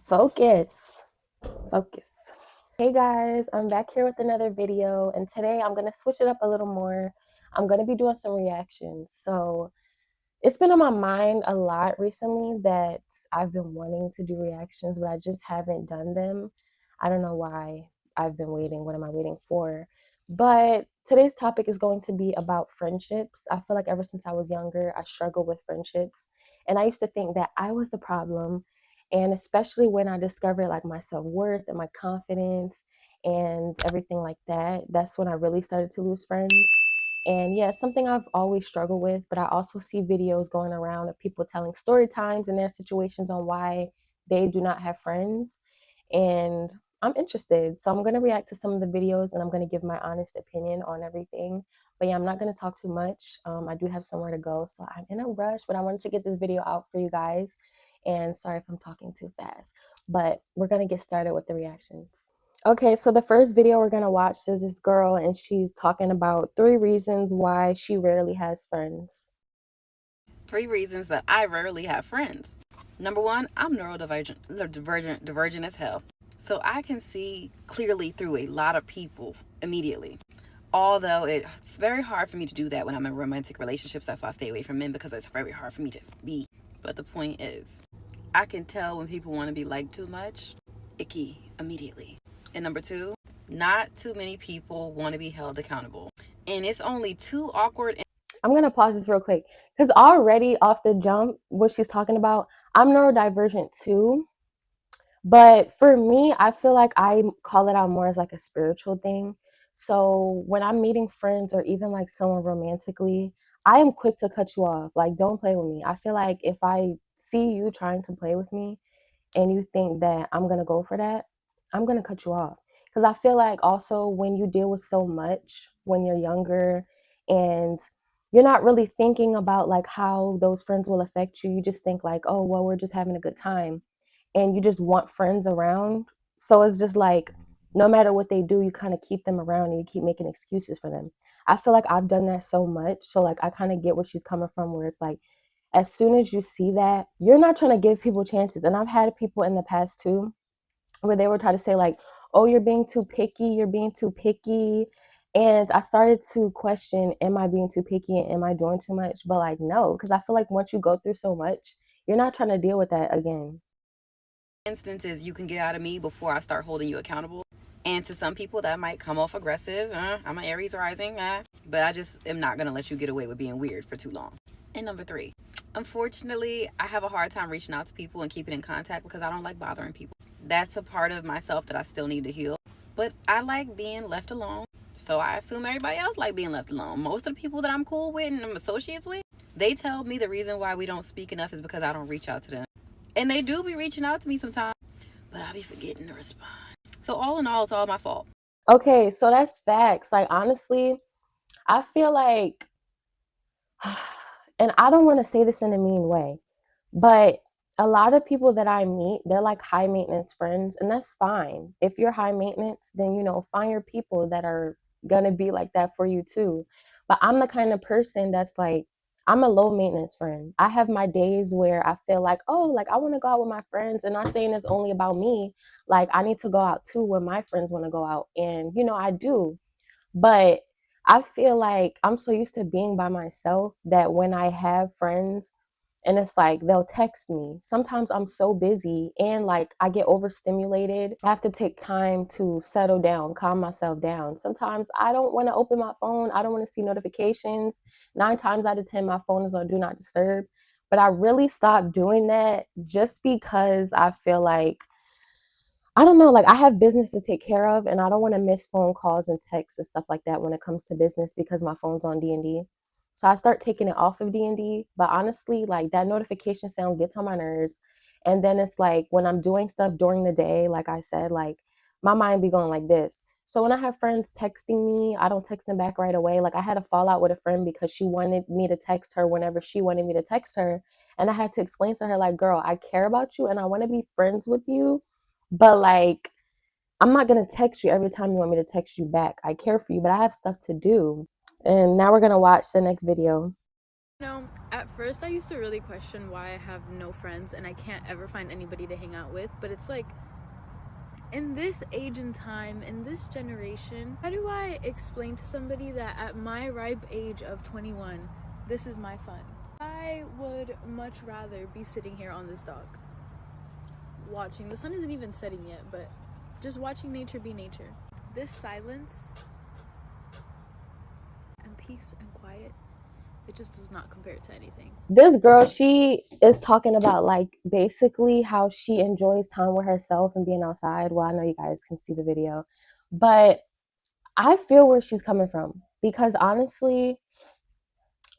Focus. Focus. Hey guys, I'm back here with another video, and today I'm going to switch it up a little more. I'm going to be doing some reactions. So it's been on my mind a lot recently that I've been wanting to do reactions, but I just haven't done them. I don't know why. I've been waiting. What am I waiting for? But today's topic is going to be about friendships. I feel like ever since I was younger, I struggled with friendships. And I used to think that I was the problem. And especially when I discovered like my self-worth and my confidence and everything like that, that's when I really started to lose friends. And yeah, it's something I've always struggled with, but I also see videos going around of people telling story times and their situations on why they do not have friends. And I'm interested. So I'm going to react to some of the videos and I'm going to give my honest opinion on everything. But yeah, I'm not going to talk too much. I do have somewhere to go. So I'm in a rush, but I wanted to get this video out for you guys. And sorry if I'm talking too fast, but we're going to get started with the reactions. Okay, so the first video we're gonna watch, there's this girl and she's talking about 3 reasons why she rarely has friends. 3 reasons that I rarely have friends. Number one, I'm divergent as hell. So I can see clearly through a lot of people immediately. Although it's very hard for me to do that when I'm in romantic relationships. That's why I stay away from men, because it's very hard for me to be. But the point is, I can tell when people want to be liked too much. Icky, immediately. And number two, not too many people want to be held accountable. And it's only too awkward. I'm gonna pause this real quick because already off the jump, what she's talking about, I'm neurodivergent too. But for me, I feel like I call it out more as like a spiritual thing. So when I'm meeting friends or even like someone romantically, I am quick to cut you off. Like, don't play with me. I feel like if I see you trying to play with me, and you think that I'm going to go for that, I'm going to cut you off. Because I feel like also when you deal with so much when you're younger and you're not really thinking about like how those friends will affect you, you just think like, oh, well, we're just having a good time. And you just want friends around. So it's just like, no matter what they do, you kind of keep them around and you keep making excuses for them. I feel like I've done that so much. So like I kind of get where she's coming from, where it's like, as soon as you see that, you're not trying to give people chances. And I've had people in the past too where they were trying to say like, oh, you're being too picky, you're being too picky. And I started to question, am I being too picky and am I doing too much? But like, no, because I feel like once you go through so much, you're not trying to deal with that again. Instances you can get out of me before I start holding you accountable. And to some people, that might come off aggressive. I'm an Aries rising, but I just am not going to let you get away with being weird for too long. And number three, unfortunately, I have a hard time reaching out to people and keeping in contact because I don't like bothering people. That's a part of myself that I still need to heal. But I like being left alone. So I assume everybody else like being left alone. Most of the people that I'm cool with and I'm associates with, they tell me the reason why we don't speak enough is because I don't reach out to them. And they do be reaching out to me sometimes, but I be forgetting to respond. So all in all, it's all my fault. Okay, so that's facts. Like, honestly, I feel like, and I don't want to say this in a mean way, but a lot of people that I meet, they're like high maintenance friends, and that's fine. If you're high maintenance, then find your people that are gonna be like that for you too. But I'm the kind of person that's like, I'm a low maintenance friend. I have my days where I feel like, oh, like I want to go out with my friends, and not saying it's only about me. Like I need to go out too when my friends want to go out, and I do. But I feel like I'm so used to being by myself that when I have friends and it's like they'll text me, sometimes I'm so busy and like I get overstimulated. I have to take time to settle down, calm myself down. Sometimes I don't want to open my phone, I don't want to see notifications. 9 times out of 10, my phone is on do not disturb. But I really stopped doing that just because I feel like I don't know, like I have business to take care of and I don't want to miss phone calls and texts and stuff like that when it comes to business because my phone's on D&D. So I start taking it off of D&D, but honestly, like that notification sound gets on my nerves. And then it's like when I'm doing stuff during the day, like I said, like my mind be going like this. So when I have friends texting me, I don't text them back right away. Like I had a fallout with a friend because she wanted me to text her whenever she wanted me to text her. And I had to explain to her like, girl, I care about you and I want to be friends with you, but like, I'm not gonna text you every time you want me to text you back. I care for you, but I have stuff to do. And now we're gonna watch the next video. At first I used to really question why I have no friends and I can't ever find anybody to hang out with, but it's like in this age and time, in this generation, how do I explain to somebody that at my ripe age of 21, this is my fun? I would much rather be sitting here on this dock, watching. The sun isn't even setting yet, but just watching nature be nature. This silence and peace and quiet, it just does not compare to anything. This girl, she is talking about like basically how she enjoys time with herself and being outside. Well, I know you guys can see the video, but I feel where she's coming from because honestly,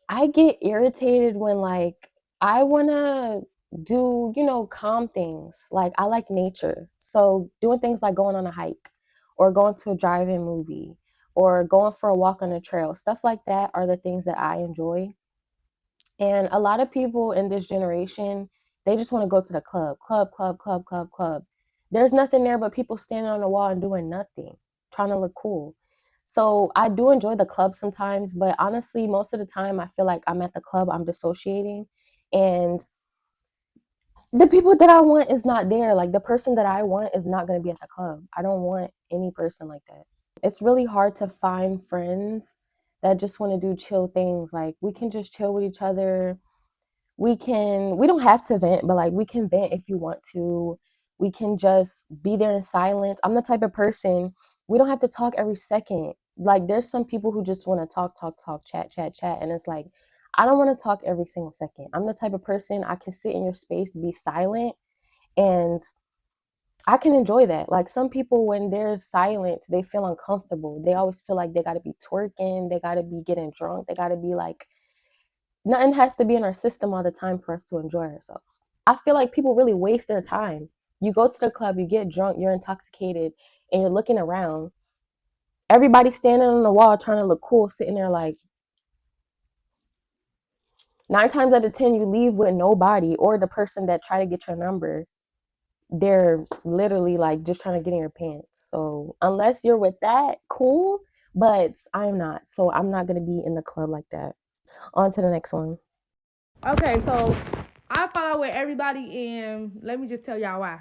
I get irritated when like I want to do, calm things. Like I like nature. So doing things like going on a hike or going to a drive-in movie or going for a walk on a trail, stuff like that are the things that I enjoy. And a lot of people in this generation, they just want to go to the club, club, club, club, club, club. There's nothing there but people standing on the wall and doing nothing, trying to look cool. So I do enjoy the club sometimes, but honestly, most of the time I feel like I'm at the club, I'm dissociating. And the people that I want is not there. Like the person that I want is not going to be at the club. I don't want any person like that. It's really hard to find friends that just want to do chill things. Like we can just chill with each other. We don't have to vent, but like we can vent if you want to. We can just be there in silence. I'm the type of person, we don't have to talk every second. Like there's some people who just want to talk, talk, talk, chat, chat, chat. And it's like, I don't want to talk every single second. I'm the type of person, I can sit in your space, be silent, and I can enjoy that. Like some people, when there's silence, they feel uncomfortable. They always feel like they got to be twerking, they got to be getting drunk, they got to be like, nothing has to be in our system all the time for us to enjoy ourselves. I feel like people really waste their time. You go to the club, you get drunk, you're intoxicated, and you're looking around. Everybody's standing on the wall trying to look cool, sitting there like 9 times out of 10, you leave with nobody, or the person that try to get your number, they're literally like just trying to get in your pants. So unless you're with that, cool. But I'm not. So I'm not gonna be in the club like that. On to the next one. Okay, so I fall out with everybody, and let me just tell y'all why.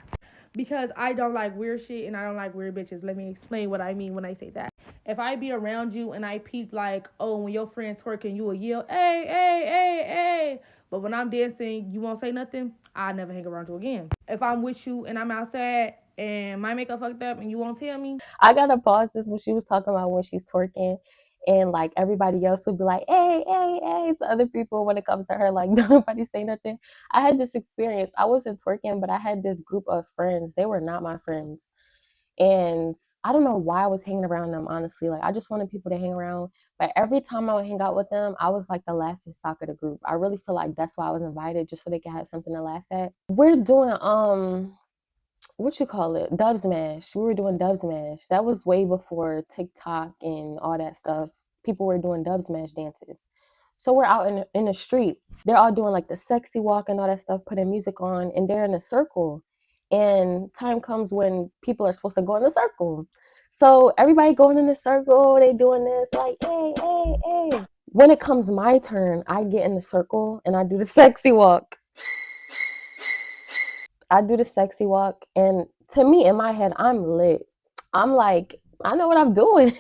Because I don't like weird shit and I don't like weird bitches. Let me explain what I mean when I say that. If I be around you and I peep like, oh, when your friend's twerking, you will yell, hey, hey, hey, hey. But when I'm dancing, you won't say nothing. I'll never hang around you again. If I'm with you and I'm outside and my makeup fucked up and you won't tell me, I gotta pause this when she was talking about when she's twerking and like everybody else would be like, hey, hey, hey, to other people when it comes to her, like nobody say nothing. I had this experience. I wasn't twerking, but I had this group of friends. They were not my friends. And I don't know why I was hanging around them, honestly. Like I just wanted people to hang around. But every time I would hang out with them, I was like the laughing stock of the group. I really feel like that's why I was invited, just so they could have something to laugh at. We're doing what you call it, Dub Smash. We were doing Dub Smash. That was way before TikTok and all that stuff. People were doing Dub Smash dances. So we're out in the street. They're all doing like the sexy walk and all that stuff, putting music on, and they're in a circle. And time comes when people are supposed to go in the circle. So everybody going in the circle, they doing this, like, hey, hey, hey. When it comes my turn, I get in the circle and I do the sexy walk. I do the sexy walk, and to me, in my head, I'm lit. I'm like, I know what I'm doing.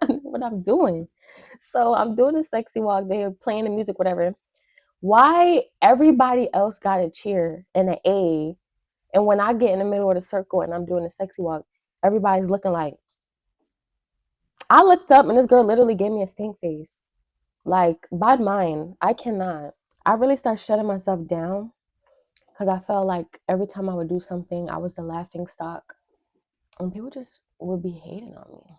I know what I'm doing. So I'm doing the sexy walk. They're playing the music, whatever. Why everybody else got a cheer and an A, and when I get in the middle of the circle and I'm doing the sexy walk, everybody's looking like. I looked up, and this girl literally gave me a stink face. Like, bad mind. I cannot. I really start shutting myself down because I felt like every time I would do something, I was the laughing stock, and people just would be hating on me.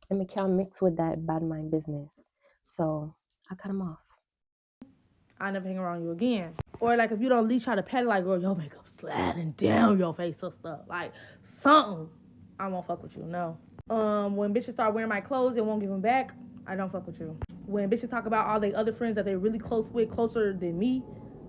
And it can't mix with that bad mind business. So I cut them off. I'll never hang around you again. Or like if you don't at least try to pat it like, girl, your makeup sliding down your face or stuff. Like something. I won't fuck with you, no. When bitches start wearing my clothes and won't give them back, I don't fuck with you. When bitches talk about all their other friends that they're really close with, closer than me,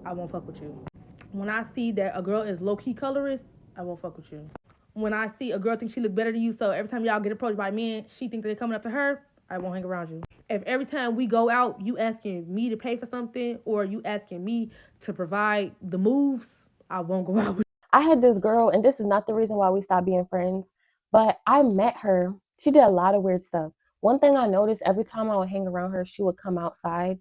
I won't fuck with you. When I see that a girl is low key colorist, I won't fuck with you. When I see a girl think she look better than you, so every time y'all get approached by men, she think they're coming up to her, I won't hang around you. If every time we go out, you asking me to pay for something or you asking me to provide the moves, I won't go out with I had this girl, and this is not the reason why we stopped being friends, but I met her. She did a lot of weird stuff. One thing I noticed, every time I would hang around her, she would come outside.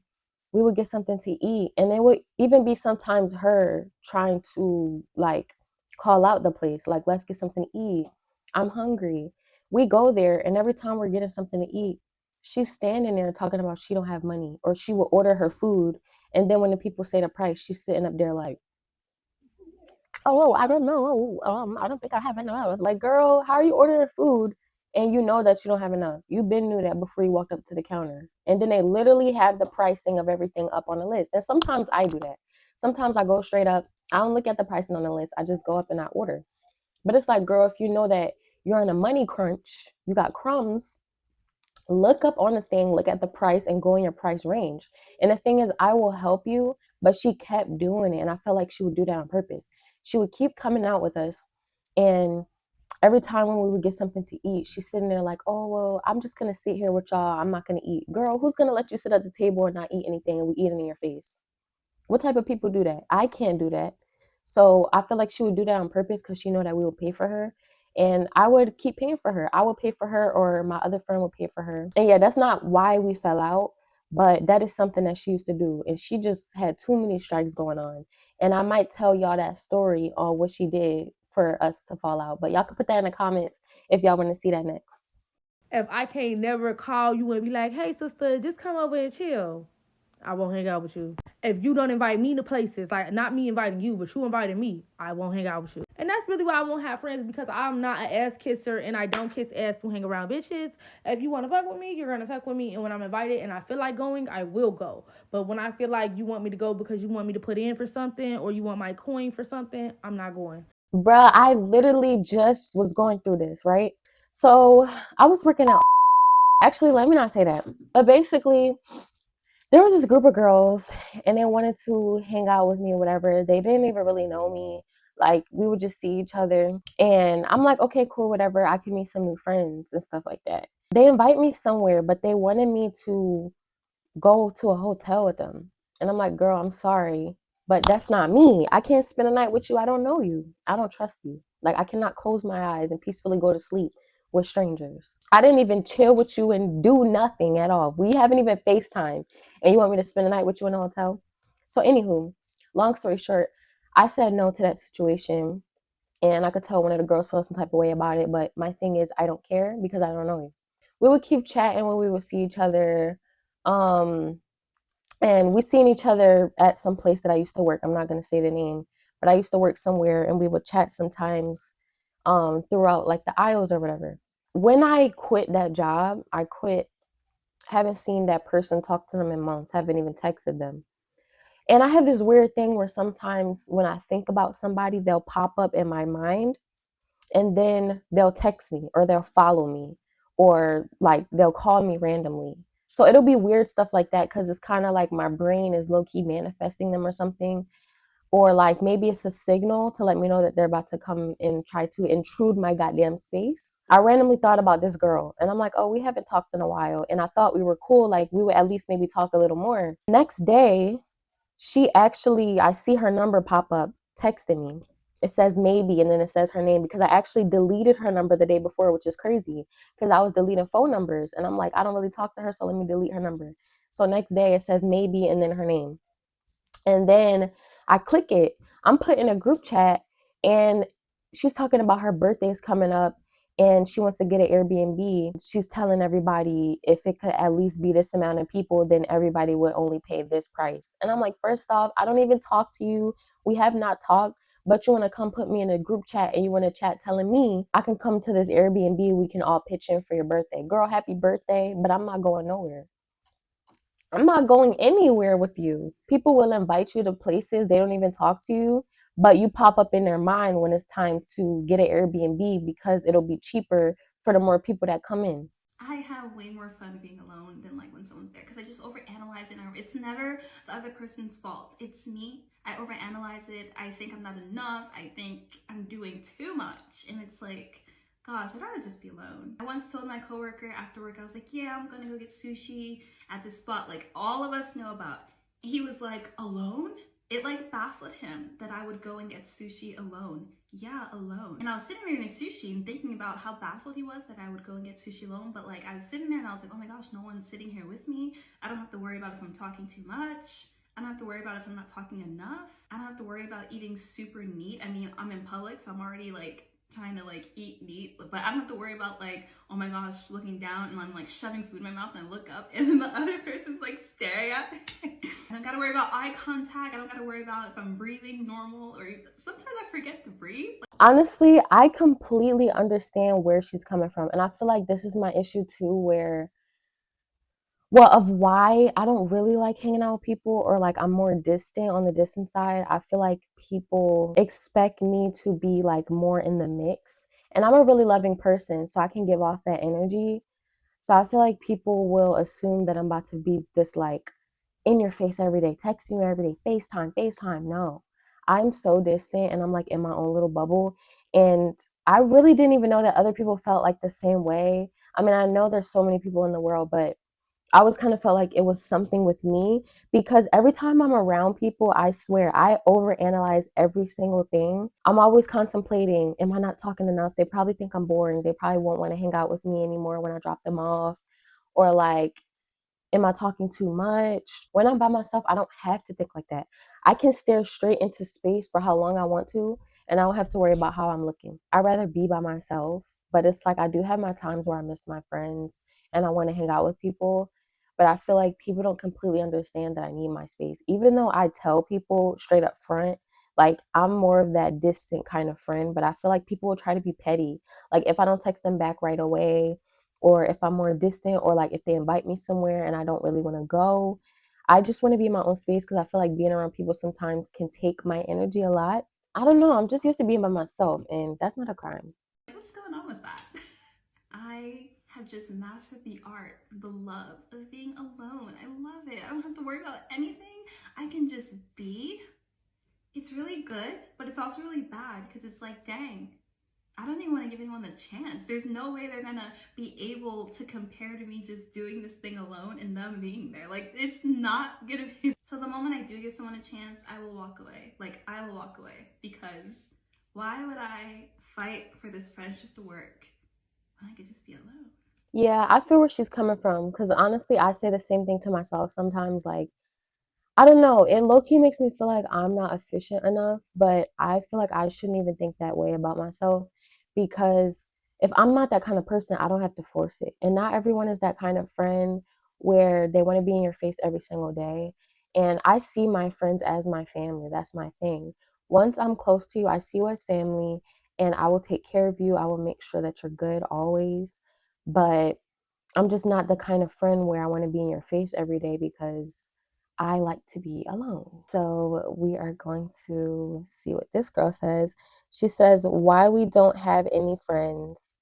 We would get something to eat, and it would even be sometimes her trying to like call out the place, like, let's get something to eat. I'm hungry. We go there, and every time we're getting something to eat, she's standing there talking about she don't have money, or she will order her food, and then when the people say the price, she's sitting up there like, oh, I don't know. I don't think I have enough. Like, girl, how are you ordering food and you know that you don't have enough? You been knew that before you walked up to the counter. And then they literally have the pricing of everything up on the list. And sometimes I do that. Sometimes I go straight up. I don't look at the pricing on the list. I just go up and I order. But it's like, girl, if you know that you're in a money crunch, you got crumbs, look up on the thing, look at the price, and go in your price range. And the thing is, I will help you, but she kept doing it. And I felt like she would do that on purpose. She would keep coming out with us. And every time when we would get something to eat, she's sitting there like, oh, well, I'm just going to sit here with y'all. I'm not going to eat. Girl, who's going to let you sit at the table and not eat anything and we eat it in your face? What type of people do that? I can't do that. So I feel like she would do that on purpose because she know that we would pay for her. And I would keep paying for her. I would pay for her or my other friend would pay for her. And yeah, that's not why we fell out, but that is something that she used to do. And she just had too many strikes going on. And I might tell y'all that story on what she did for us to fall out. But y'all can put that in the comments if y'all want to see that next. if I can't never call you and be like, hey sister, just come over and chill, I won't hang out with you. If you don't invite me to places, like not me inviting you, but you inviting me, I won't hang out with you. And that's really why I won't have friends because I'm not an ass kisser and I don't kiss ass to hang around bitches. If you want to fuck with me, you're going to fuck with me. And when I'm invited and I feel like going, I will go. But when I feel like you want me to go because you want me to put in for something or you want my coin for something, I'm not going. Bruh, I literally just was going through this, right? So I was working out. Actually, let me not say that. But basically, there was this group of girls and they wanted to hang out with me or whatever. They didn't even really know me. Like, we would just see each other. And I'm like, okay, cool, whatever. I can meet some new friends and stuff like that. They invite me somewhere, but they wanted me to go to a hotel with them. And I'm like, girl, I'm sorry, but that's not me. I can't spend a night with you. I don't know you. I don't trust you. Like, I cannot close my eyes and peacefully go to sleep with strangers. I didn't even chill with you and do nothing at all. We haven't even FaceTime. And you want me to spend a night with you in a hotel? So, anywho, long story short, I said no to that situation. And I could tell one of the girls felt some type of way about it. But my thing is, I don't care because I don't know you. We would keep chatting when we would see each other. Um, and we seen each other at some place that I used to work. I'm not going to say the name, but I used to work somewhere and we would chat sometimes throughout like the aisles or whatever. When I quit that job, I quit, haven't seen that person, talk to them in months, haven't even texted them. And I have this weird thing where sometimes when I think about somebody, they'll pop up in my mind and then they'll text me or they'll follow me or like they'll call me randomly. So it'll be weird stuff like that because it's kind of like my brain is low key manifesting them or something. Or like maybe it's a signal to let me know that they're about to come and try to intrude my goddamn space. I randomly thought about this girl and I'm like, oh, we haven't talked in a while. And I thought we were cool. Like we would at least maybe talk a little more. Next day, I see her number pop up texting me. It says maybe, and then it says her name because I actually deleted her number the day before, which is crazy because I was deleting phone numbers. And I'm like, I don't really talk to her, so let me delete her number. So next day it says maybe and then her name. And then I click it. I'm put in a group chat and she's talking about her birthday's coming up and she wants to get an Airbnb. She's telling everybody if it could at least be this amount of people, then everybody would only pay this price. And I'm like, first off, I don't even talk to you. We have not talked, but you want to come put me in a group chat and you want to chat telling me I can come to this Airbnb. We can all pitch in for your birthday. Girl, happy birthday, but I'm not going nowhere. I'm not going anywhere with you. People will invite you to places they don't even talk to you, but you pop up in their mind when it's time to get an Airbnb because it'll be cheaper for the more people that come in. I have way more fun being alone than like when someone's there because I just overanalyze it. And it's never the other person's fault. It's me. I overanalyze it. I think I'm not enough. I think I'm doing too much. And it's like, Gosh, I'd rather just be alone. I once told my coworker after work, I was like, yeah, I'm gonna go get sushi at this spot like all of us know about. He was like, alone? It like baffled him that I would go and get sushi alone. Yeah, alone. And I was sitting there eating sushi and thinking about how baffled he was that I would go and get sushi alone. But like I was sitting there and I was like, oh my gosh, no one's sitting here with me. I don't have to worry about if I'm talking too much. I don't have to worry about if I'm not talking enough. I don't have to worry about eating super neat. I mean, I'm in public, so I'm already like trying to like eat neat, but I don't have to worry about like, oh my gosh, looking down and I'm like shoving food in my mouth and I look up and then the other person's like staring at me. I don't gotta worry about eye contact. I don't gotta worry about if I'm breathing normal, or sometimes I forget to breathe. Honestly, I completely understand where she's coming from. And I feel like this is my issue too, where well, of why I don't really like hanging out with people, or like I'm more distant on the distant side. I feel like people expect me to be like more in the mix. And I'm a really loving person, so I can give off that energy. So I feel like people will assume that I'm about to be this like in your face every day, texting you every day, FaceTime, FaceTime. No, I'm so distant and I'm like in my own little bubble. And I really didn't even know that other people felt like the same way. I mean, I know there's so many people in the world, but I always kind of felt like it was something with me because every time I'm around people, I swear I overanalyze every single thing. I'm always contemplating, am I not talking enough? They probably think I'm boring. They probably won't want to hang out with me anymore when I drop them off. Or like, am I talking too much? When I'm by myself, I don't have to think like that. I can stare straight into space for how long I want to, and I don't have to worry about how I'm looking. I'd rather be by myself, but it's like I do have my times where I miss my friends and I want to hang out with people. But I feel like people don't completely understand that I need my space. Even though I tell people straight up front, like I'm more of that distant kind of friend, but I feel like people will try to be petty. Like if I don't text them back right away, or if I'm more distant, or like if they invite me somewhere and I don't really want to go, I just want to be in my own space because I feel like being around people sometimes can take my energy a lot. I don't know. I'm just used to being by myself, and that's not a crime. What's going on with that? I have just mastered the art, the love of being alone. I love it. I don't have to worry about anything. I can just be. It's really good, but it's also really bad because it's like, dang, I don't even want to give anyone a chance. There's no way they're gonna be able to compare to me just doing this thing alone and them being there. Like, it's not gonna be. So the moment I do give someone a chance, I will walk away. Like, I will walk away because why would I fight for this friendship to work when I could just be alone? Yeah, I feel where she's coming from because honestly, I say the same thing to myself sometimes. Like, I don't know. It low key makes me feel like I'm not efficient enough, but I feel like I shouldn't even think that way about myself because if I'm not that kind of person, I don't have to force it. And not everyone is that kind of friend where they want to be in your face every single day. And I see my friends as my family. That's my thing. Once I'm close to you, I see you as family and I will take care of you. I will make sure that you're good always. But I'm just not the kind of friend where I want to be in your face every day because I like to be alone. So we are going to see what this girl says. She says, why we don't have any friends.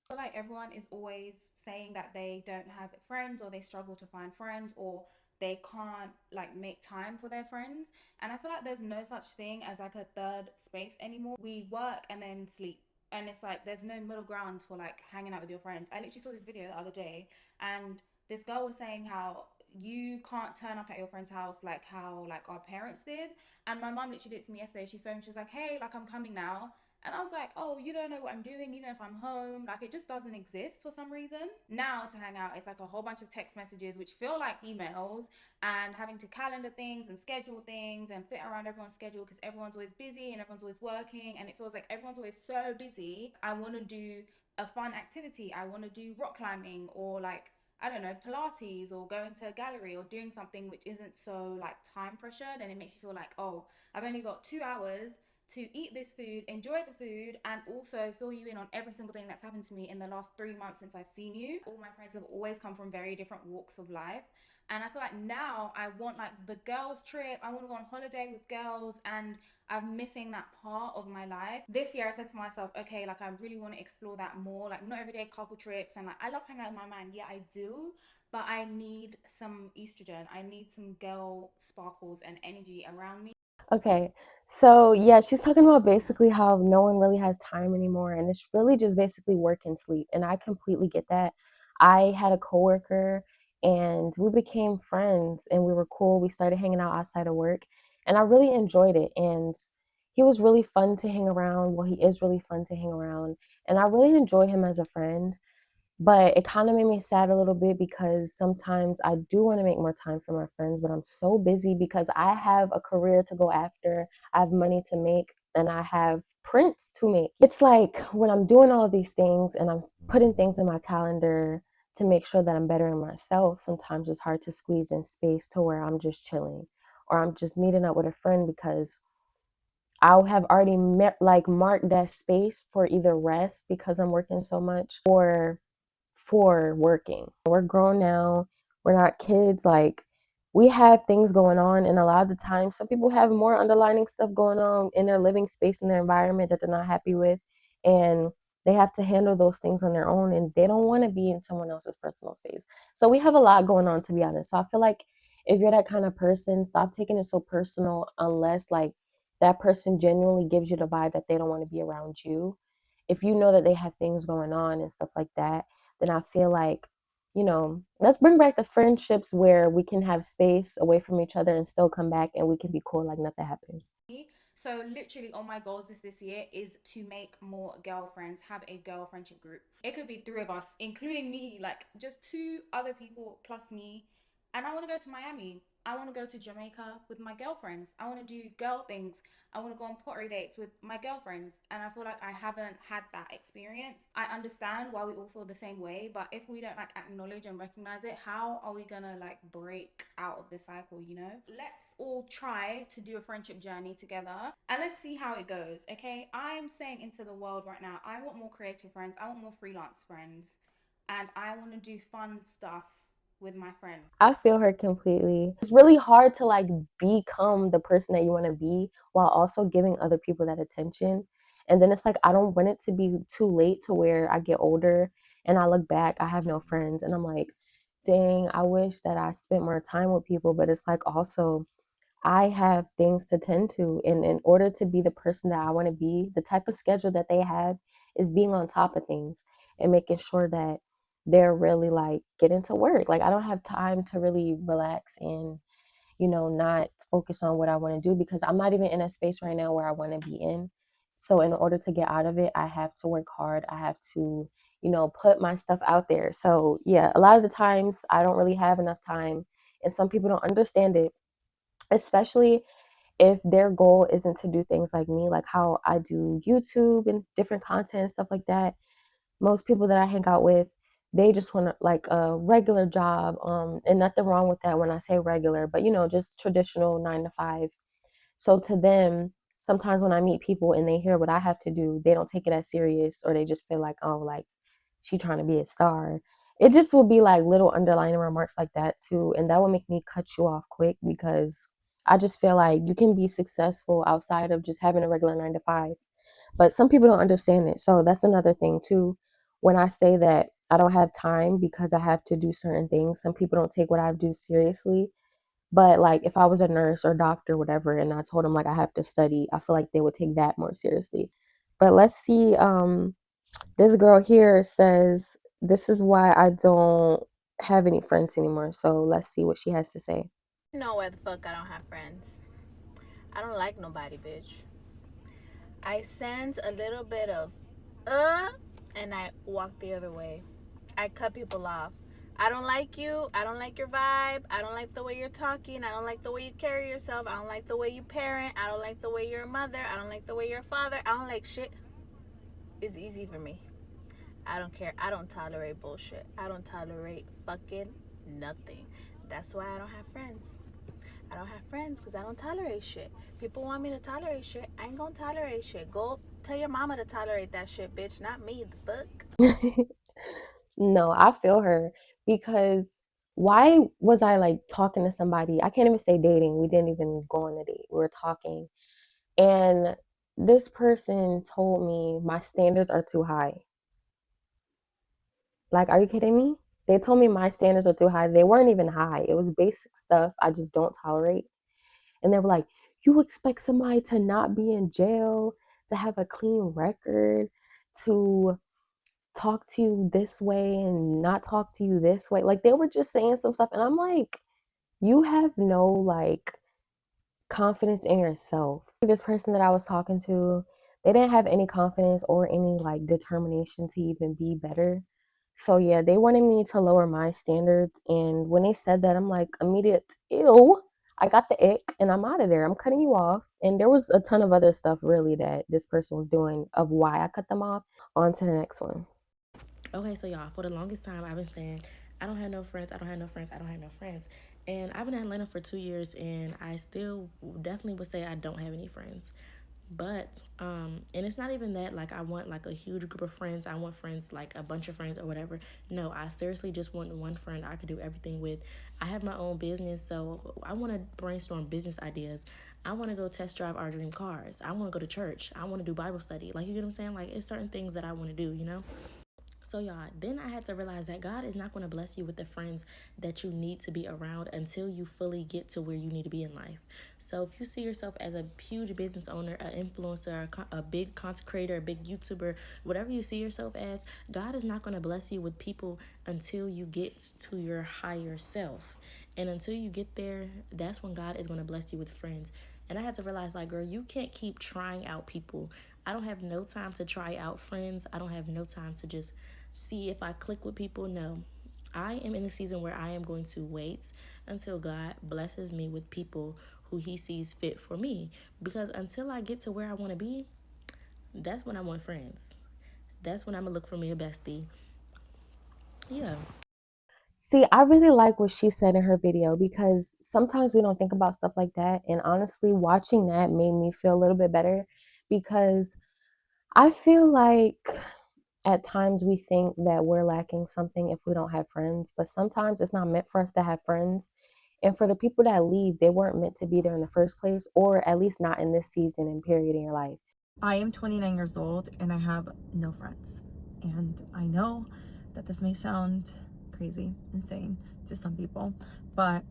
Feel like everyone is always saying that they don't have friends or they struggle to find friends or they can't like make time for their friends. And I feel like there's no such thing as like a third space anymore. We work and then sleep. And it's like there's no middle ground for like hanging out with your friends. I literally saw this video the other day and this girl was saying how you can't turn up at your friend's house like how like our parents did. And my mom literally did it to me yesterday. She phoned, she was like, hey, like I'm coming now. And I was like, oh, you don't know what I'm doing, you know, if I'm home. Like, it just doesn't exist for some reason. Now, to hang out, it's like a whole bunch of text messages, which feel like emails, and having to calendar things and schedule things and fit around everyone's schedule because everyone's always busy and everyone's always working. And it feels like everyone's always so busy. I want to do a fun activity. I want to do rock climbing or like, I don't know, Pilates or going to a gallery or doing something which isn't so like time pressured. And it makes you feel like, oh, I've only got 2 hours to eat this food, enjoy the food, and also fill you in on every single thing that's happened to me in the last 3 months since I've seen you. All my friends have always come from very different walks of life. And I feel like now I want like the girls' trip. I want to go on holiday with girls, and I'm missing that part of my life. This year I said to myself, okay, like I really want to explore that more. Like not everyday couple trips, and like I love hanging out with my man. Yeah, I do. But I need some estrogen. I need some girl sparkles and energy around me. Okay. So, yeah, she's talking about basically how no one really has time anymore and it's really just basically work and sleep. And I completely get that. I had a coworker and we became friends and we were cool. We started hanging out outside of work and I really enjoyed it. And he was really fun to hang around. Well, he is really fun to hang around. And I really enjoy him as a friend. But it kind of made me sad a little bit because sometimes I do want to make more time for my friends, but I'm so busy because I have a career to go after, I have money to make, and I have prints to make. It's like when I'm doing all of these things and I'm putting things in my calendar to make sure that I'm bettering myself, sometimes it's hard to squeeze in space to where I'm just chilling or I'm just meeting up with a friend because I'll have already like marked that space for either rest because I'm working so much or for working. We're grown now. We're not kids. Like, we have things going on. And a lot of the time, some people have more underlining stuff going on in their living space, in their environment that they're not happy with. And they have to handle those things on their own. And they don't want to be in someone else's personal space. So we have a lot going on, to be honest. So I feel like if you're that kind of person, stop taking it so personal unless, like, that person genuinely gives you the vibe that they don't want to be around you. If you know that they have things going on and stuff like that, then I feel like, let's bring back the friendships where we can have space away from each other and still come back and we can be cool like nothing happened. So literally on my goals this year is to make more girlfriends, have a girl friendship group. It could be three of us, including me, like just two other people plus me. And I want to go to Miami. I want to go to Jamaica with my girlfriends. I want to do girl things. I want to go on pottery dates with my girlfriends. And I feel like I haven't had that experience. I understand why we all feel the same way, but if we don't like acknowledge and recognize it, how are we gonna like break out of the cycle, you know? Let's all try to do a friendship journey together and let's see how it goes, okay? I'm saying into the world right now, I want more creative friends, I want more freelance friends, and I want to do fun stuff with my friends. I feel her completely. It's really hard to like become the person that you want to be while also giving other people that attention. And then it's like, I don't want it to be too late to where I get older and I look back, I have no friends. And I'm like, dang, I wish that I spent more time with people. But it's like also, I have things to tend to. And in order to be the person that I want to be, the type of schedule that they have is being on top of things and making sure that they're really like getting to work. Like, I don't have time to really relax and, not focus on what I want to do because I'm not even in a space right now where I want to be in. So, in order to get out of it, I have to work hard. I have to, put my stuff out there. So, yeah, a lot of the times I don't really have enough time. And some people don't understand it, especially if their goal isn't to do things like me, like how I do YouTube and different content and stuff like that. Most people that I hang out with, they just want like a regular job, and nothing wrong with that when I say regular, but just traditional 9 to 5. So to them, sometimes when I meet people and they hear what I have to do, they don't take it as serious, or they just feel like, oh, like she trying to be a star. It just will be like little underlining remarks like that too, and that will make me cut you off quick because I just feel like you can be successful outside of just having a regular 9 to 5. But some people don't understand it. So that's another thing too. When I say that I don't have time because I have to do certain things, some people don't take what I do seriously. But like if I was a nurse or doctor, whatever, and I told them like I have to study, I feel like they would take that more seriously. But let's see. This girl here says this is why I don't have any friends anymore. So let's see what she has to say. Know where the fuck I don't have friends. I don't like nobody, bitch. I sense a little bit of and I walk the other way. I cut people off. I don't like you. I don't like your vibe. I don't like the way you're talking. I don't like the way you carry yourself. I don't like the way you parent. I don't like the way you're a mother. I don't like the way you're a father. I don't like shit. It's easy for me. I don't care. I don't tolerate bullshit. I don't tolerate fucking nothing. That's why I don't have friends. I don't have friends because I don't tolerate shit. People want me to tolerate shit. I ain't gonna tolerate shit. Go tell your mama to tolerate that shit, bitch. Not me, the fuck. No, I feel her because why was I like talking to somebody? I can't even say dating. We didn't even go on a date. We were talking. And this person told me my standards are too high. Like, are you kidding me? They told me my standards are too high. They weren't even high. It was basic stuff I just don't tolerate. And they were like, You expect somebody to not be in jail, to have a clean record, to talk to you this way and not talk to you this way. Like they were just saying some stuff and I'm like, you have no like confidence in yourself. This person that I was talking to, they didn't have any confidence or any like determination to even be better. So yeah, they wanted me to lower my standards. And when they said that, I'm like, immediate, ew, I got the ick and I'm out of there. I'm cutting you off. And there was a ton of other stuff really that this person was doing of why I cut them off. On to the next one. Okay, so y'all, for the longest time, I've been saying, I don't have no friends, I don't have no friends, I don't have no friends. And I've been in Atlanta for 2 years, and I still definitely would say I don't have any friends. But, and it's not even that, like, I want, like, a huge group of friends. I want friends, like, a bunch of friends or whatever. No, I seriously just want one friend I could do everything with. I have my own business, so I want to brainstorm business ideas. I want to go test drive our dream cars. I want to go to church. I want to do Bible study. Like, you get what I'm saying? Like, it's certain things that I want to do, you know? So, y'all, then I had to realize that God is not going to bless you with the friends that you need to be around until you fully get to where you need to be in life. So, if you see yourself as a huge business owner, an influencer, a big content creator, a big YouTuber, whatever you see yourself as, God is not going to bless you with people until you get to your higher self. And until you get there, that's when God is going to bless you with friends. And I had to realize, like, girl, you can't keep trying out people. I don't have no time to try out friends. I don't have no time to just see if I click with people. No. I am in a season where I am going to wait until God blesses me with people who he sees fit for me. Because until I get to where I want to be, that's when I want friends. That's when I'm going to look for me a bestie. Yeah. See, I really like what she said in her video because sometimes we don't think about stuff like that. And honestly, watching that made me feel a little bit better because I feel like at times we think that we're lacking something if we don't have friends, but sometimes it's not meant for us to have friends. And for the people that leave, they weren't meant to be there in the first place, or at least not in this season and period in your life. I am 29 years old and I have no friends. And I know that this may sound crazy, insane to some people, but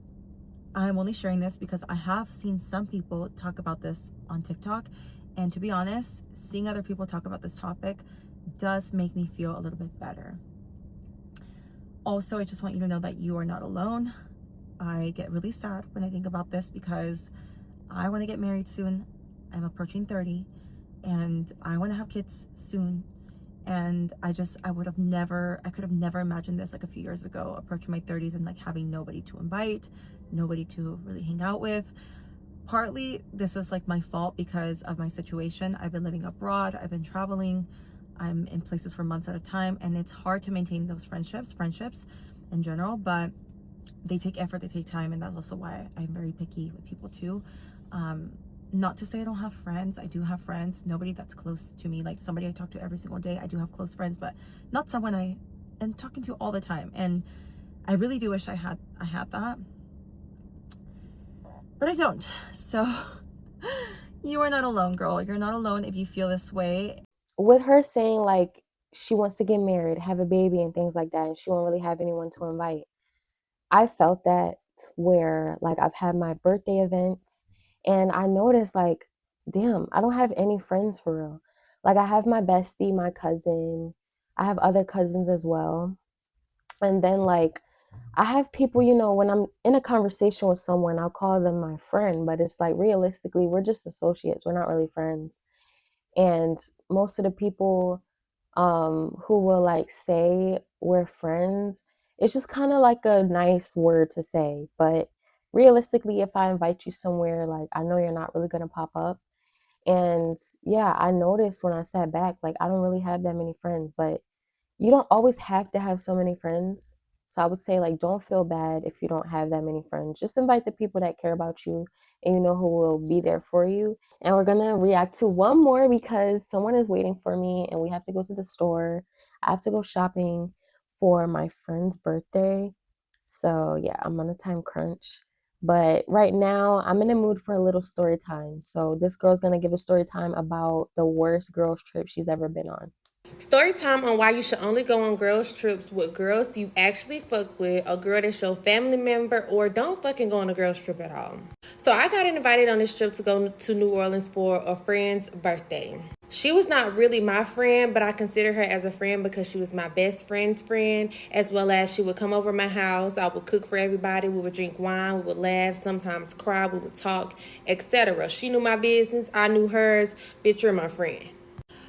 I'm only sharing this because I have seen some people talk about this on TikTok. And to be honest, seeing other people talk about this topic does make me feel a little bit better. Also, I just want you to know that you are not alone. I get really sad when I think about this because I want to get married soon. I'm approaching 30 and I want to have kids soon. And I could have never imagined this like a few years ago, approaching my 30s and like having nobody to invite, nobody to really hang out with. Partly this is like my fault because of my situation. I've been living abroad, I've been traveling, I'm in places for months at a time, and it's hard to maintain those friendships in general, but they take effort, they take time, and that's also why I'm very picky with people too. Not to say I don't have friends. I do have friends. Nobody that's close to me, like somebody I talk to every single day. I do have close friends, but not someone I am talking to all the time. And I really do wish I had that, but I don't. So you are not alone, girl. You're not alone if you feel this way. With her saying like she wants to get married, have a baby, and things like that, and she won't really have anyone to invite, I felt that where like I've had my birthday events and I noticed like, damn, I don't have any friends for real. Like I have my bestie, my cousin, I have other cousins as well. And then like I have people, you know, when I'm in a conversation with someone, I'll call them my friend, but it's like realistically, we're just associates. We're not really friends. And most of the people who will like say we're friends, it's just kind of like a nice word to say, but realistically if I invite you somewhere, like I know you're not really going to pop up. And yeah, I noticed when I sat back, like I don't really have that many friends, but you don't always have to have so many friends. So I would say like don't feel bad if you don't have that many friends. Just invite the people that care about you and you know who will be there for you. And we're gonna react to one more because someone is waiting for me and we have to go to the store. I have to go shopping for my friend's birthday. So yeah, I'm on a time crunch. But right now I'm in the mood for a little story time. So this girl's gonna give a story time about the worst girls trip she's ever been on. Story time on why you should only go on girls' trips with girls you actually fuck with, a girl that's your family member, or don't fucking go on a girls' trip at all. So I got invited on this trip to go to New Orleans for a friend's birthday. She was not really my friend, but I consider her as a friend because she was my best friend's friend, as well as she would come over my house. I would cook for everybody. We would drink wine. We would laugh, sometimes cry. We would talk, etc. She knew my business. I knew hers. Bitch, you're my friend.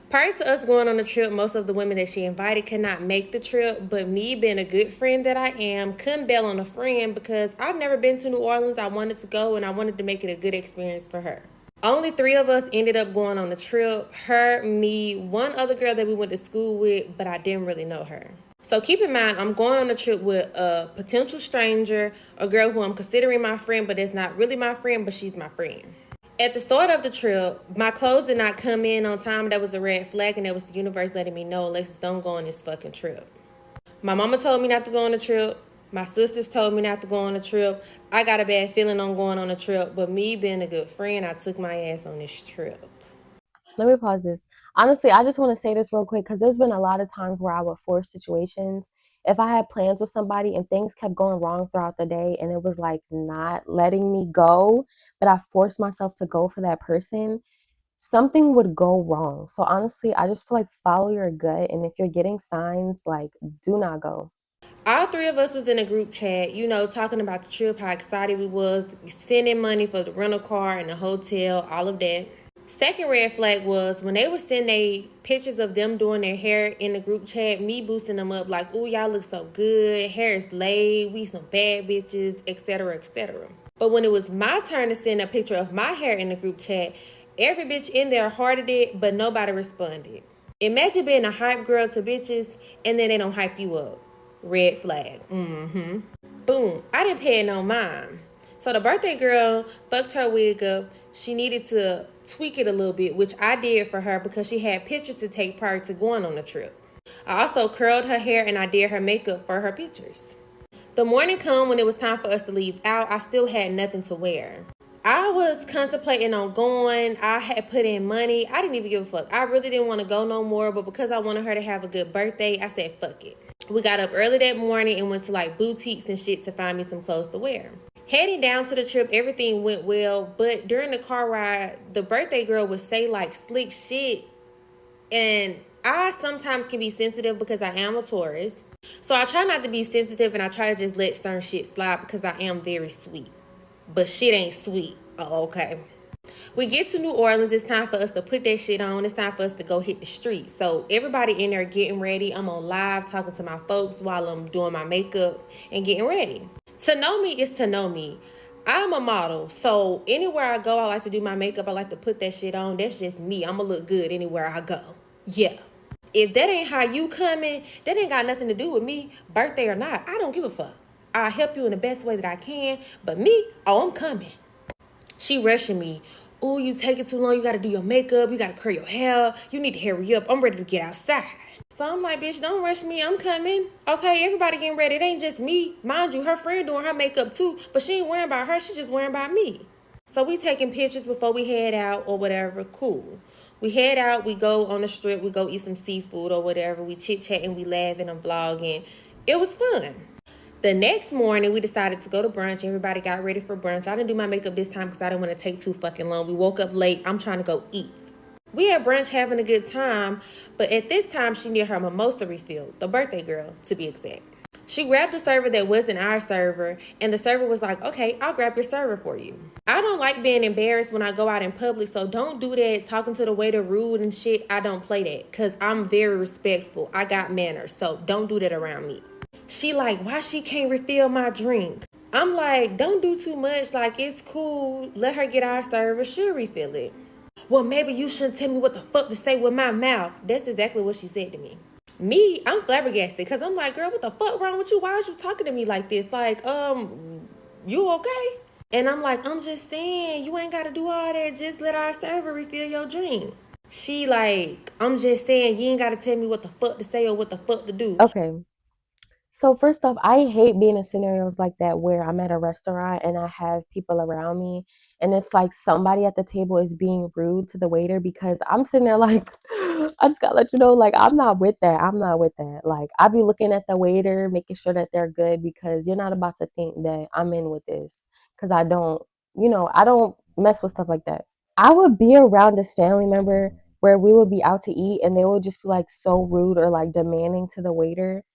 Prior to us going on the trip, most of the women that she invited could not make the trip, but me being a good friend that I am, couldn't bail on a friend because I've never been to New Orleans. I wanted to go and I wanted to make it a good experience for her. Only 3 of us ended up going on the trip. Her, me, one other girl that we went to school with, but I didn't really know her. So keep in mind, I'm going on a trip with a potential stranger, a girl who I'm considering my friend, but that's not really my friend, but she's my friend. At the start of the trip, my clothes did not come in on time. That was a red flag, and that was the universe letting me know, Alexis, don't go on this fucking trip. My mama told me not to go on the trip. My sisters told me not to go on the trip. I got a bad feeling on going on the trip, but me being a good friend, I took my ass on this trip. Let me pause this. Honestly, I just want to say this real quick because there's been a lot of times where I would force situations. If I had plans with somebody and things kept going wrong throughout the day and it was like not letting me go, but I forced myself to go for that person, something would go wrong. So honestly, I just feel like follow your gut. And if you're getting signs, like do not go. All 3 of us was in a group chat, talking about the trip, how excited we was, sending money for the rental car and the hotel, all of that. Second red flag was when they were sending pictures of them doing their hair in the group chat, me boosting them up like, ooh, y'all look so good, hair is laid, we some bad bitches, etc., etc. But when it was my turn to send a picture of my hair in the group chat, every bitch in there hearted it, but nobody responded. Imagine being a hype girl to bitches and then they don't hype you up. Red flag. Boom. I didn't pay no mind. So the birthday girl fucked her wig up. She needed to tweak it a little bit, which I did for her because she had pictures to take prior to going on the trip. I also curled her hair and I did her makeup for her pictures. The morning come when it was time for us to leave out, I still had nothing to wear. I was contemplating on going. I had put in money. I didn't even give a fuck. I really didn't want to go no more, but because I wanted her to have a good birthday, I said fuck it. We got up early that morning and went to like boutiques and shit to find me some clothes to wear. Heading down to the trip, everything went well, but during the car ride, the birthday girl would say like slick shit, and I sometimes can be sensitive because I am a Taurus. So I try not to be sensitive and I try to just let certain shit slide because I am very sweet. But shit ain't sweet. Oh, okay. We get to New Orleans. It's time for us to put that shit on. It's time for us to go hit the streets. So everybody in there getting ready. I'm on live talking to my folks while I'm doing my makeup and getting ready. To know me is to know me. I'm a model. So anywhere I go, I like to do my makeup. I like to put that shit on. That's just me. I'm going to look good anywhere I go. Yeah. If that ain't how you coming, that ain't got nothing to do with me, birthday or not. I don't give a fuck. I'll help you in the best way that I can. But me, oh, I'm coming. She rushing me. Oh, you taking too long. You got to do your makeup. You got to curl your hair. You need to hurry up. I'm ready to get outside. So I'm like, bitch, don't rush me. I'm coming. Okay, everybody getting ready. It ain't just me. Mind you, her friend doing her makeup too. But she ain't worrying about her. She just worrying about me. So we taking pictures before we head out or whatever. Cool. We head out. We go on the strip. We go eat some seafood or whatever. We chit-chatting. We laughing and vlogging. It was fun. The next morning, we decided to go to brunch. Everybody got ready for brunch. I didn't do my makeup this time because I didn't want to take too fucking long. We woke up late. I'm trying to go eat. We had brunch having a good time, but at this time, she needed her mimosa refilled. The birthday girl, to be exact. She grabbed a server that wasn't our server, and the server was like, okay, I'll grab your server for you. I don't like being embarrassed when I go out in public, so don't do that, talking to the waiter rude and shit. I don't play that, because I'm very respectful. I got manners, so don't do that around me. She like, why she can't refill my drink? I'm like, don't do too much. Like, it's cool. Let her get our server. She'll refill it. Well, maybe you shouldn't tell me what the fuck to say with my mouth. That's exactly what she said to me. Me, I'm flabbergasted because I'm like, girl, what the fuck wrong with you? Why is you talking to me like this? Like, you okay? And I'm like, I'm just saying, you ain't got to do all that. Just let our server refill your drink. She like, I'm just saying, you ain't got to tell me what the fuck to say or what the fuck to do. Okay. So first off, I hate being in scenarios like that where I'm at a restaurant and I have people around me and it's like somebody at the table is being rude to the waiter because I'm sitting there like I just gotta let you know, like I'm not with that. I'm not with that. Like I be looking at the waiter, making sure that they're good because you're not about to think that I'm in with this. Cause I don't, I don't mess with stuff like that. I would be around this family member where we would be out to eat and they would just be like so rude or like demanding to the waiter,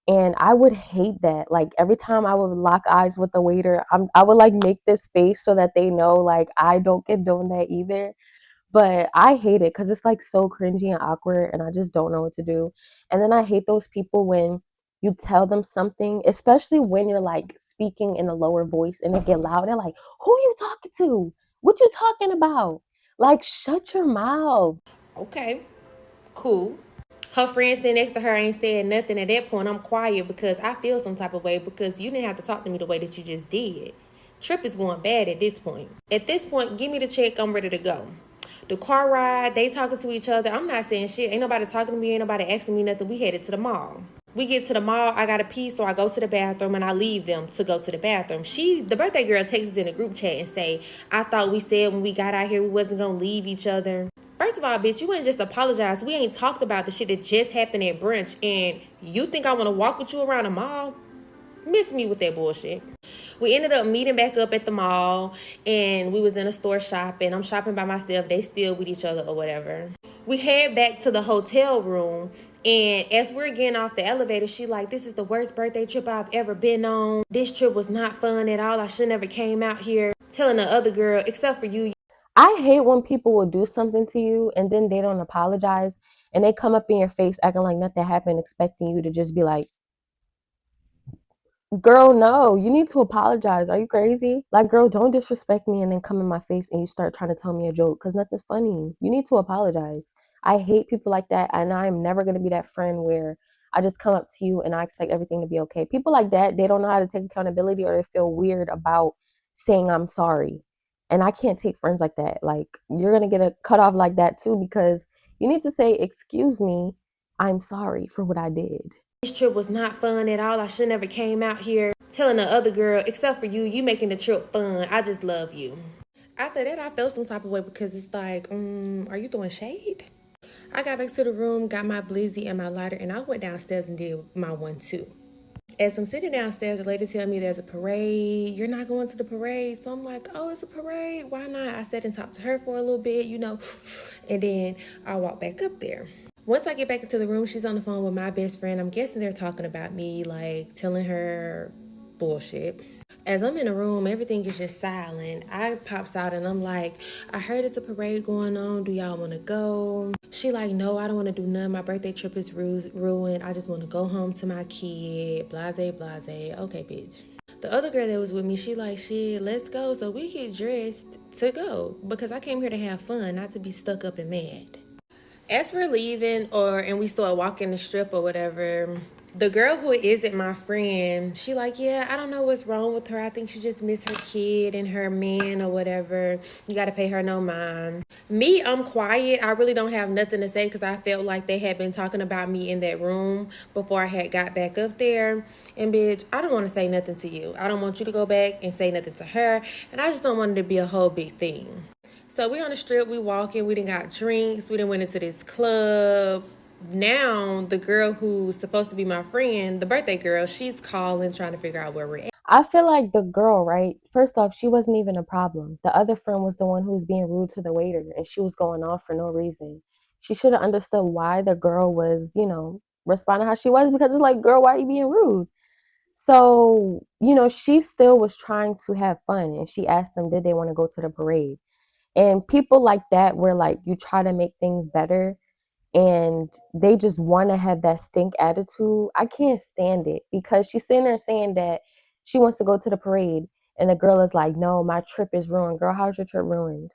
and I would hate that. Like every time I would lock eyes with the waiter, I would like make this face so that they know like I don't condone that either. But I hate it because it's like so cringy and awkward, and I just don't know what to do. And then I hate those people when you tell them something, especially when you're like speaking in a lower voice and they get loud. They're like, "Who are you talking to? What you talking about? Like, shut your mouth." Okay, cool. Her friend sitting next to her ain't saying nothing. At that point, I'm quiet because I feel some type of way because you didn't have to talk to me the way that you just did. Trip is going bad at this point. At this point, give me the check. I'm ready to go. The car ride, they talking to each other. I'm not saying shit. Ain't nobody talking to me. Ain't nobody asking me nothing. We headed to the mall. We get to the mall. I got to pee, so I go to the bathroom and I leave them to go to the bathroom. The birthday girl, texts us in the group chat and say, "I thought we said when we got out here we wasn't gonna leave each other." First of all, bitch, you ain't just apologize. We ain't talked about the shit that just happened at brunch, and you think I want to walk with you around the mall? Miss me with that bullshit. We ended up meeting back up at the mall, and we was in a store shopping. I'm shopping by myself. They still with each other or whatever. We head back to the hotel room, and as we're getting off the elevator, she like, "This is the worst birthday trip I've ever been on. This trip was not fun at all. I should never came out here." Telling the other girl, "Except for you, I hate when people will do something to you and then they don't apologize and they come up in your face acting like nothing happened, expecting you to just be like, "Girl, no, you need to apologize. Are you crazy? Like, girl, don't disrespect me and then come in my face and you start trying to tell me a joke because nothing's funny. You need to apologize." I hate people like that, and I'm never going to be that friend where I just come up to you and I expect everything to be okay. People like that, they don't know how to take accountability or they feel weird about saying I'm sorry. And I can't take friends like that. Like, you're going to get a cut off like that too because you need to say, "Excuse me, I'm sorry for what I did." this trip was not fun at all. I should never came out here." Telling the other girl, "Except for you, you making the trip fun. I just love you." After that, I felt some type of way because it's like, are you throwing shade? I got back to the room, got my blizzy and my lighter, and I went downstairs and did my one too. As I'm sitting downstairs, the lady tell me there's a parade. You're not going to the parade. So I'm like, "Oh, it's a parade. Why not?" I sat and talked to her for a little bit, and then I walked back up there. Once I get back into the room, she's on the phone with my best friend. I'm guessing they're talking about me, like telling her bullshit. As I'm in the room, everything is just silent. I pops out and I'm like, "I heard it's a parade going on. Do y'all want to go?" She like, "No, I don't want to do none. My birthday trip is ruined. I just want to go home to my kid. Blase, blase." Okay, bitch. The other girl that was with me, she like, "Shit, let's go." So we get dressed to go because I came here to have fun, not to be stuck up and mad. As we're leaving and we start walking the strip or whatever, the girl who isn't my friend, she like, "Yeah, I don't know what's wrong with her. I think she just missed her kid and her man or whatever. You got to pay her no mind." Me, I'm quiet. I really don't have nothing to say because I felt like they had been talking about me in that room before I had got back up there. And bitch, I don't want to say nothing to you. I don't want you to go back and say nothing to her. And I just don't want it to be a whole big thing. So we on the strip, we walking, we done got drinks, we done went into this club. Now the girl who's supposed to be my friend, the birthday girl, she's calling, trying to figure out where we're at. I feel like the girl, right? First off, she wasn't even a problem. The other friend was the one who was being rude to the waiter and she was going off for no reason. She should have understood why the girl was, responding how she was because it's like, "Girl, why are you being rude?" So, she still was trying to have fun and she asked them, did they want to go to the parade? And people like that, where like you try to make things better and they just want to have that stink attitude. I can't stand it because she's sitting there saying that she wants to go to the parade and the girl is like, "No, my trip is ruined." Girl, how's your trip ruined?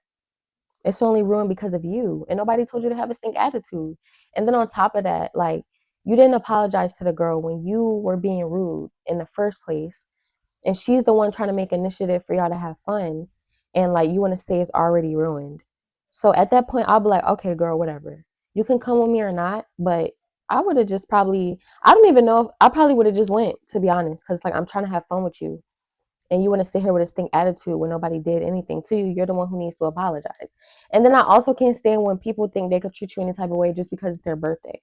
It's only ruined because of you and nobody told you to have a stink attitude. And then on top of that, like, you didn't apologize to the girl when you were being rude in the first place, and she's the one trying to make initiative for y'all to have fun, and like you want to say it's already ruined. So at that point I'll be like, "Okay, girl, whatever, you can come with me or not, but I would have just probably, I don't even know if I probably would have just went, to be honest, because like I'm trying to have fun with you. And you want to sit here with a stink attitude when nobody did anything to you. You're the one who needs to apologize. And then I also can't stand when people think they could treat you any type of way just because it's their birthday.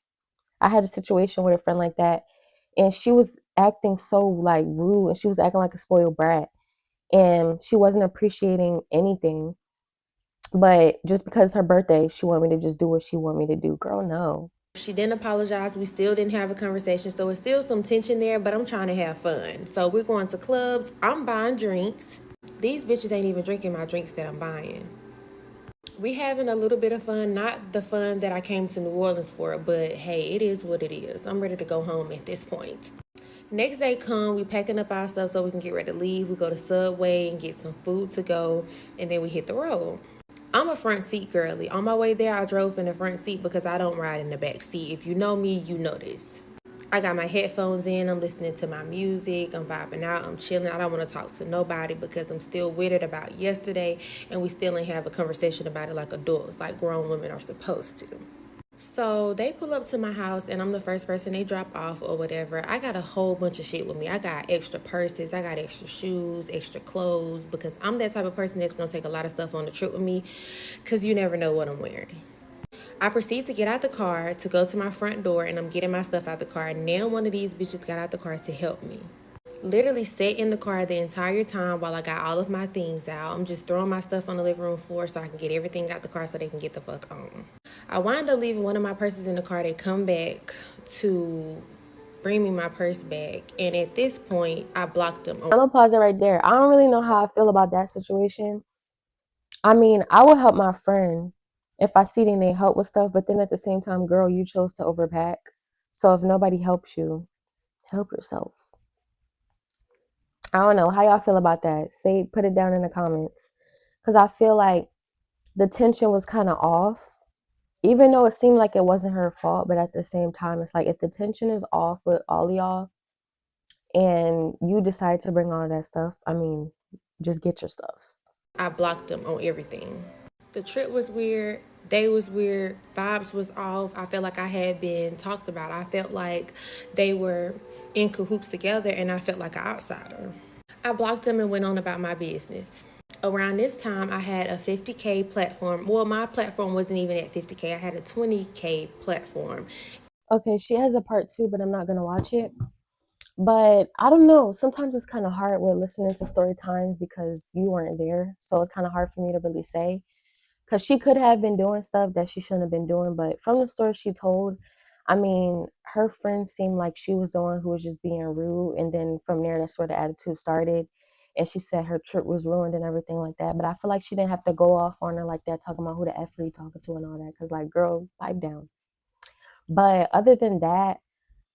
I had a situation with a friend like that, and she was acting so like rude, and she was acting like a spoiled brat, and she wasn't appreciating anything. But just because it's her birthday, she wanted me to just do what she wanted me to do. Girl, no. She didn't apologize. We still didn't have a conversation. So it's still some tension there, but I'm trying to have fun. So we're going to clubs. I'm buying drinks. These bitches ain't even drinking my drinks that I'm buying. We having a little bit of fun, not the fun that I came to New Orleans for, but hey, it is what it is. I'm ready to go home at this point. Next day come, we packing up our stuff so we can get ready to leave. We go to Subway and get some food to go, and then we hit the road. I'm a front seat girly. On my way there, I drove in the front seat because I don't ride in the back seat. If you know me, you know this. I got my headphones in. I'm listening to my music. I'm vibing out. I'm chilling. I don't want to talk to nobody because I'm still with it about yesterday, and we still ain't have a conversation about it like adults, like grown women are supposed to. So they pull up to my house and I'm the first person they drop off or whatever. I got a whole bunch of shit with me. I got extra purses, I got extra shoes, extra clothes, because I'm that type of person that's gonna take a lot of stuff on the trip with me because you never know what I'm wearing. I proceed to get out the car to go to my front door and I'm getting my stuff out the car. Now one of these bitches got out the car to help me. Literally sat in the car the entire time while I got all of my things out. I'm just throwing my stuff on the living room floor so I can get everything out the car so they can get the fuck on. I wind up leaving one of my purses in the car. They come back to bring me my purse back. And at this point, I blocked them. I'm gonna pause it right there. I don't really know how I feel about that situation. I mean, I will help my friend if I see they need help with stuff, but then at the same time, girl, you chose to overpack. So if nobody helps you, help yourself. I don't know how y'all feel about that. Say, put it down in the comments, because I feel like the tension was kind of off, even though it seemed like it wasn't her fault. But at the same time, it's like if the tension is off with all of y'all, and you decide to bring all that stuff, I mean, just get your stuff. I blocked them on everything. The trip was weird. They was weird. Vibes was off. I felt like I had been talked about. I felt like they were in cahoots together and I felt like an outsider. I blocked them and went on about my business. Around this time, I had a 50K platform. Well, my platform wasn't even at 50K. I had a 20K platform. Okay, she has a part two, but I'm not going to watch it. But I don't know. Sometimes it's kind of hard with listening to story times because you weren't there. So it's kind of hard for me to really say. Because she could have been doing stuff that she shouldn't have been doing. But from the story she told, I mean, her friends seemed like she was the one who was just being rude. And then from there, that's where the attitude started. And she said her trip was ruined and everything like that. But I feel like she didn't have to go off on her like that, talking about who the F are you talking to and all that. Because, like, girl, pipe down. But other than that,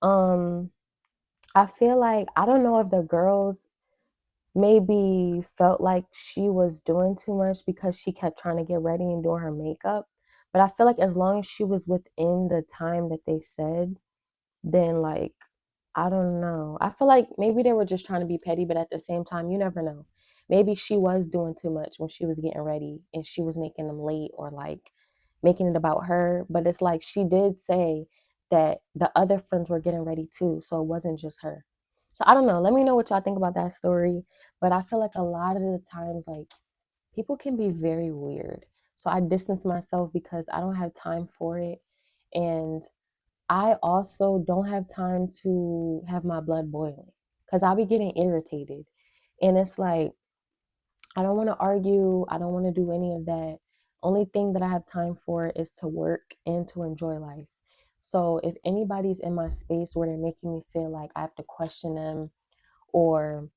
I feel like I don't know if the girls maybe felt like she was doing too much because she kept trying to get ready and doing her makeup. But I feel like as long as she was within the time that they said, then like I don't know. I feel like maybe they were just trying to be petty, but at the same time, you never know. Maybe she was doing too much when she was getting ready and she was making them late or like making it about her. But it's like she did say that the other friends were getting ready too. So it wasn't just her. So I don't know. Let me know what y'all think about that story. But I feel like a lot of the times, like people can be very weird. So I distance myself because I don't have time for it. And I also don't have time to have my blood boiling because I'll be getting irritated. And it's like, I don't want to argue. I don't want to do any of that. Only thing that I have time for is to work and to enjoy life. So if anybody's in my space where they're making me feel like I have to question them or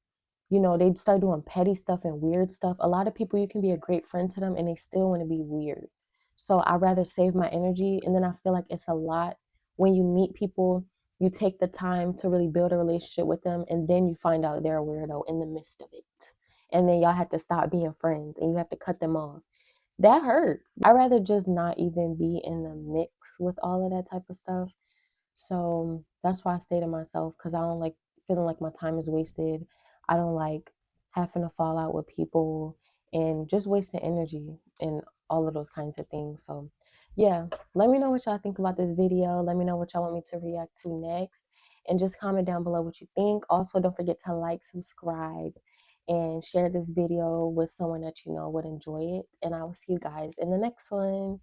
they start doing petty stuff and weird stuff. A lot of people, you can be a great friend to them and they still want to be weird. So I rather save my energy. And then I feel like it's a lot when you meet people, you take the time to really build a relationship with them. And then you find out they're a weirdo in the midst of it. And then y'all have to stop being friends and you have to cut them off. That hurts. I rather just not even be in the mix with all of that type of stuff. So that's why I stay to myself because I don't like feeling like my time is wasted. I don't like having to fall out with people and just wasting energy. And all of those kinds of things. So yeah, let me know what y'all think about this video. Let me know what y'all want me to react to next, and just comment down below what you think. Also, don't forget to like, subscribe, and share this video with someone that you know would enjoy it. And I will see you guys in the next one.